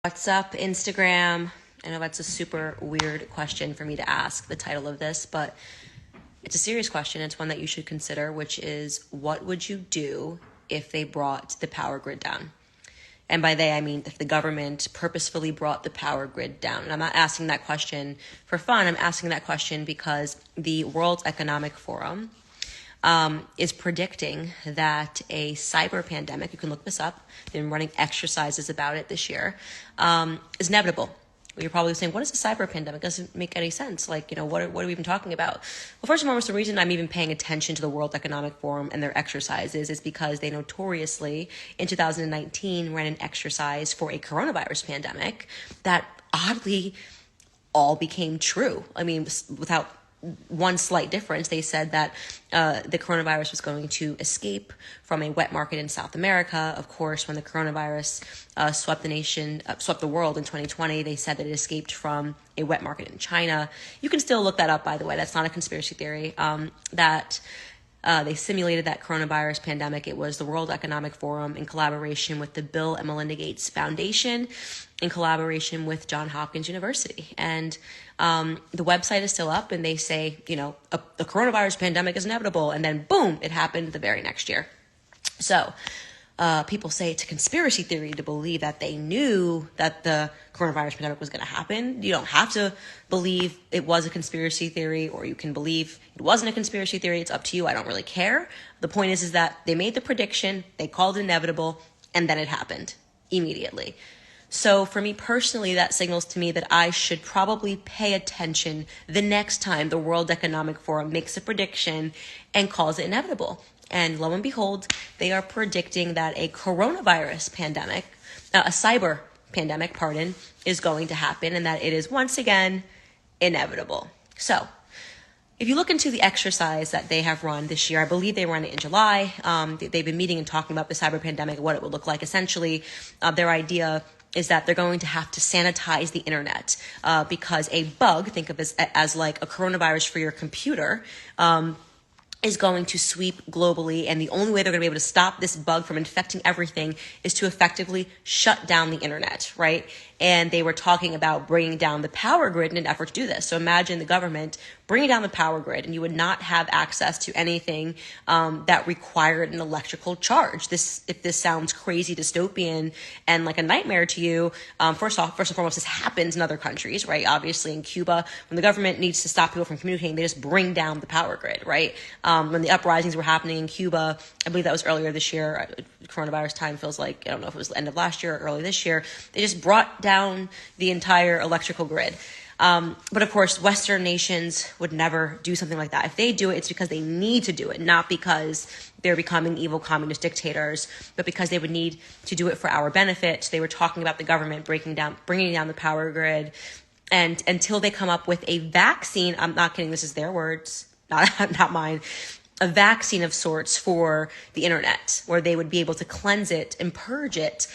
What's up, Instagram? I know that's a super weird question for me to ask, the title of this, but it's a serious question. It's one that you should consider, which is what would you do if they brought the power grid down? And by they, I mean if the government purposefully brought the power grid down. And I'm not asking that question for fun. I'm asking that question because the World Economic Forum is predicting that a cyber pandemic, you can look this up, they've been running exercises about it this year, is inevitable. You're probably saying, what is a cyber pandemic? It doesn't make any sense. What are we even talking about? Well, first and foremost, the reason I'm even paying attention to the World Economic Forum and their exercises is because they notoriously, in 2019, ran an exercise for a coronavirus pandemic that oddly all became true. I mean, without one slight difference. They said that the coronavirus was going to escape from a wet market in South America. Of course, when the coronavirus swept the world in 2020, they said that it escaped from a wet market in China. You can still look that up, by the way. That's not a conspiracy theory. They simulated that coronavirus pandemic. It was the World Economic Forum in collaboration with the Bill and Melinda Gates Foundation, in collaboration with Johns Hopkins University. And the website is still up, and they say, the coronavirus pandemic is inevitable. And then boom, it happened the very next year. So people say it's a conspiracy theory to believe that they knew that the coronavirus pandemic was going to happen. You don't have to believe it was a conspiracy theory, or you can believe it wasn't a conspiracy theory. It's up to you. I don't really care. The point is that they made the prediction, they called it inevitable, and then it happened immediately. So for me personally, that signals to me that I should probably pay attention the next time the World Economic Forum makes a prediction and calls it inevitable. And lo and behold, they are predicting that a coronavirus pandemic, a cyber pandemic, is going to happen, and that it is once again inevitable. So if you look into the exercise that they have run this year, I believe they ran it in July. They've been meeting and talking about the cyber pandemic, what it would look like. Essentially, their idea is that they're going to have to sanitize the internet because a bug, think of it as like a coronavirus for your computer, is going to sweep globally, and the only way they're going to be able to stop this bug from infecting everything is to effectively shut down the internet, right? And they were talking about bringing down the power grid in an effort to do this. So imagine the government bringing down the power grid, and you would not have access to anything that required an electrical charge. If this sounds crazy, dystopian, and like a nightmare to you, first and foremost, this happens in other countries, right? Obviously, in Cuba, when the government needs to stop people from communicating, they just bring down the power grid, right? When the uprisings were happening in Cuba, I believe that was earlier this year. Coronavirus time feels like, I don't know if it was the end of last year or early this year. They just brought down the entire electrical grid. But of course, Western nations would never do something like that. If they do it, it's because they need to do it, not because they're becoming evil communist dictators, but because they would need to do it for our benefit. They were talking about the government bringing down the power grid. And until they come up with a vaccine, I'm not kidding, this is their words, not mine, a vaccine of sorts for the internet, where they would be able to cleanse it and purge it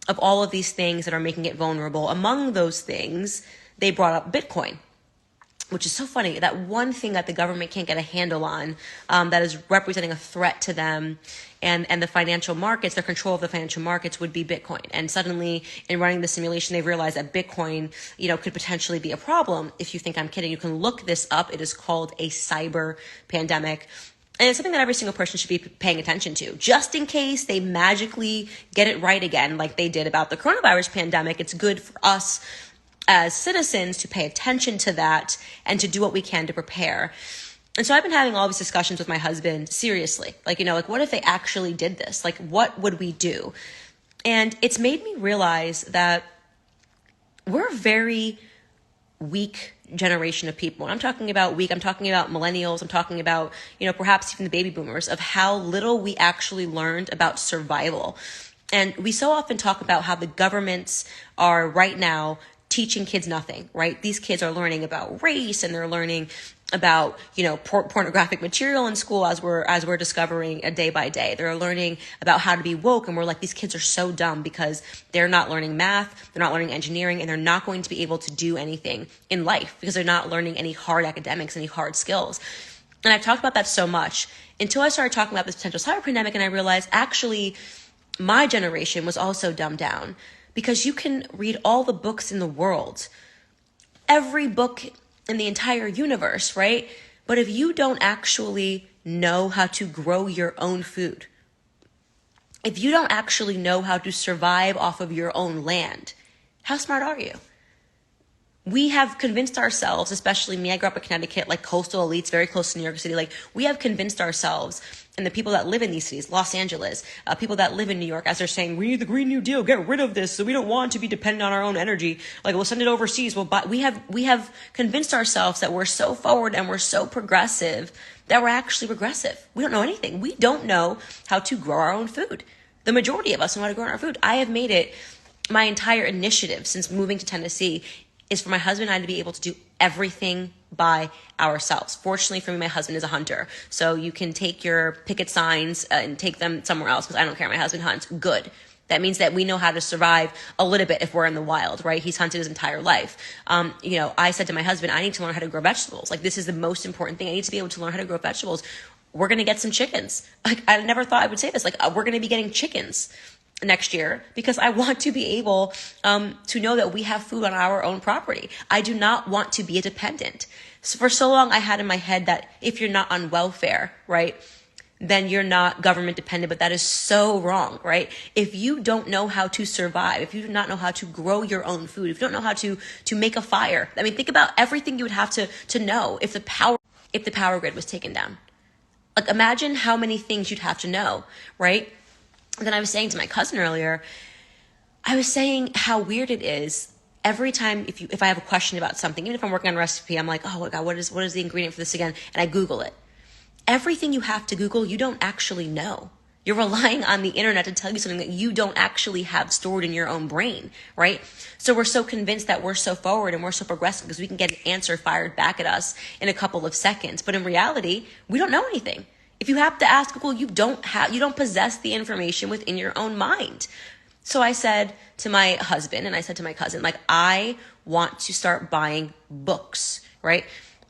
of all of these things that are making it vulnerable. Among those things, they brought up Bitcoin, which is so funny. That one thing that the government can't get a handle on, that is representing a threat to them and the financial markets, their control of the financial markets, would be Bitcoin. And suddenly, in running the simulation, they realized that Bitcoin, could potentially be a problem. If you think I'm kidding, you can look this up. It is called a cyber pandemic. And it's something that every single person should be paying attention to, just in case they magically get it right again, like they did about the coronavirus pandemic. It's good for us as citizens to pay attention to that and to do what we can to prepare. And so I've been having all these discussions with my husband seriously, like what if they actually did this? Like, what would we do? And it's made me realize that we're a very weak generation of people. And I'm talking about weak, I'm talking about millennials, I'm talking about, perhaps even the baby boomers, of how little we actually learned about survival. And we so often talk about how the governments are right now teaching kids nothing, right? These kids are learning about race, and they're learning about, pornographic material in school as we're discovering a day by day. They're learning about how to be woke, and we're like, these kids are so dumb because they're not learning math, they're not learning engineering, and they're not going to be able to do anything in life because they're not learning any hard academics, any hard skills. And I've talked about that so much until I started talking about this potential cyber pandemic, and I realized actually my generation was also dumbed down. because you can read all the books in the world, every book in the entire universe, right? But if you don't actually know how to grow your own food, if you don't actually know how to survive off of your own land, how smart are you? We have convinced ourselves, especially me, I grew up in Connecticut, like coastal elites, very close to New York City. Like, we have convinced ourselves, and the people that live in these cities, Los Angeles, people that live in New York, as they're saying, we need the Green New Deal, get rid of this, so we don't want to be dependent on our own energy. Like, we'll send it overseas. We have convinced ourselves that we're so forward and we're so progressive that we're actually regressive. We don't know anything. We don't know how to grow our own food. The majority of us know how to grow our food. I have made it my entire initiative since moving to Tennessee is for my husband and I to be able to do everything by ourselves. Fortunately for me, my husband is a hunter. So you can take your picket signs and take them somewhere else because I don't care. My husband hunts. Good. That means that we know how to survive a little bit if we're in the wild, right? He's hunted his entire life. I said to my husband, I need to learn how to grow vegetables. Like, this is the most important thing. I need to be able to learn how to grow vegetables. We're going to get some chickens. Like, I never thought I would say this. Like, we're going to be getting chickens next year because I want to be able to know that we have food on our own property. I do not want to be a dependent. So for so long, I had in my head that if you're not on welfare, right, then you're not government dependent, but that is so wrong, right? If you don't know how to survive, if you do not know how to grow your own food, if you don't know how to make a fire, I mean, think about everything you would have to know if the power grid was taken down. Like, imagine how many things you'd have to know, right? And then I was saying to my cousin earlier, I was saying how weird it is every time if I have a question about something, even if I'm working on a recipe, I'm like, oh my God, what is the ingredient for this again? And I Google it. Everything you have to Google, you don't actually know. You're relying on the internet to tell you something that you don't actually have stored in your own brain, right? So we're so convinced that we're so forward and we're so progressive because we can get an answer fired back at us in a couple of seconds. But in reality, we don't know anything. If you have to ask Google, you don't possess the information within your own mind. So I said to my husband and I said to my cousin, like, I want to start buying books, right?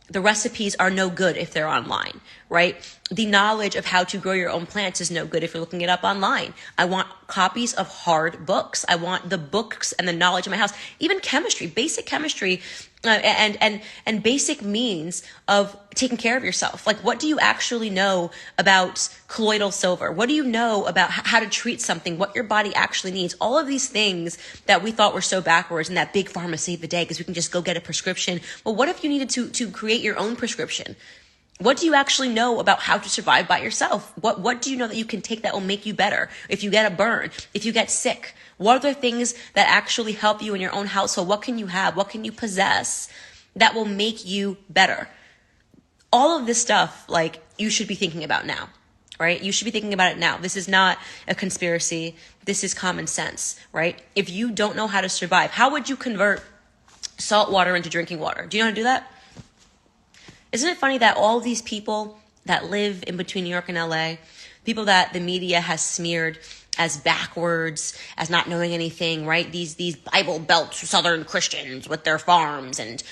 The recipes are no good if they're online, right? The knowledge of how to grow your own plants is no good if you're looking it up online. I want copies of hard books. I want the books and the knowledge in my house, even chemistry, basic chemistry, and basic means of taking care of yourself. Like, what do you actually know about colloidal silver? What do you know about how to treat something, what your body actually needs? All of these things that we thought were so backwards and that big pharma saved the day because we can just go get a prescription. Well, what if you needed to create your own prescription? What do you actually know about how to survive by yourself? What do you know that you can take that will make you better? If you get a burn, if you get sick, what are the things that actually help you in your own household? What can you have? What can you possess that will make you better? All of this stuff, like, you should be thinking about now, right? You should be thinking about it now. This is not a conspiracy. This is common sense, right? If you don't know how to survive, how would you convert salt water into drinking water? Do you know how to do that? Isn't it funny that all these people that live in between New York and LA, people that the media has smeared as backwards, as not knowing anything, right? These Bible Belt Southern Christians with their farms and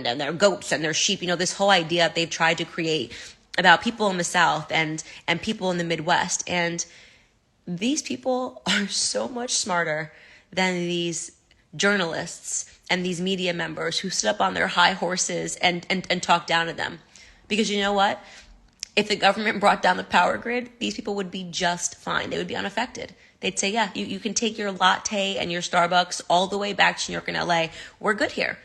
their goats and their sheep, this whole idea that they've tried to create about people in the South and people in the Midwest. And these people are so much smarter than these journalists and these media members who sit up on their high horses and talk down to them. Because you know what? If the government brought down the power grid, these people would be just fine. They would be unaffected. They'd say, yeah, you can take your latte and your Starbucks all the way back to New York and LA. We're good here.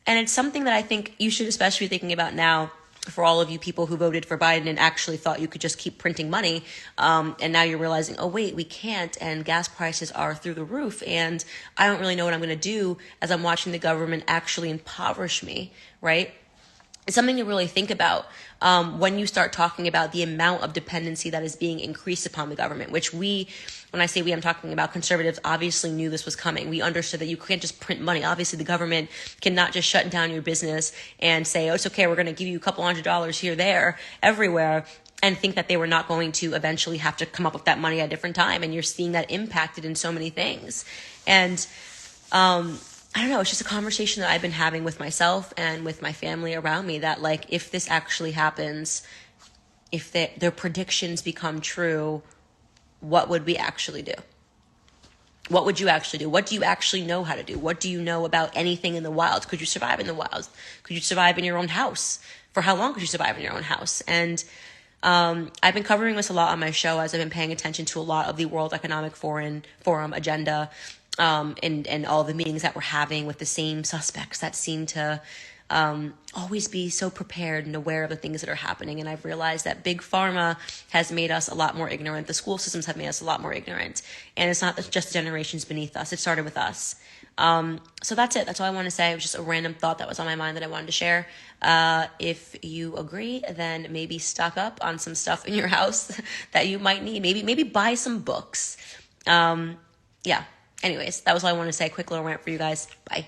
And it's something that I think you should especially be thinking about now for all of you people who voted for Biden and actually thought you could just keep printing money. And now you're realizing, oh, wait, we can't. And gas prices are through the roof. And I don't really know what I'm going to do as I'm watching the government actually impoverish me, right? It's something to really think about when you start talking about the amount of dependency that is being increased upon the government, which when I say we, I'm talking about conservatives, obviously knew this was coming. We understood that you can't just print money. Obviously, the government cannot just shut down your business and say, oh, it's okay, we're going to give you a couple $100 here, there, everywhere, and think that they were not going to eventually have to come up with that money at a different time. And you're seeing that impacted in so many things. And I don't know, it's just a conversation that I've been having with myself and with my family around me that, like, if this actually happens, if their predictions become true, what would we actually do? What would you actually do? What do you actually know how to do? What do you know about anything in the wild? Could you survive in the wild? Could you survive in your own house? For how long could you survive in your own house? And I've been covering this a lot on my show as I've been paying attention to a lot of the World Economic Forum agenda, and all the meetings that we're having with the same suspects that seem to always be so prepared and aware of the things that are happening. And I've realized that big pharma has made us a lot more ignorant. The school systems have made us a lot more ignorant. And it's not just the generations beneath us. It started with us. So that's it. That's all I want to say. It was just a random thought that was on my mind that I wanted to share. If you agree, then maybe stock up on some stuff in your house that you might need. Maybe buy some books. Yeah. Anyways, that was all I want to say. Quick little rant for you guys. Bye.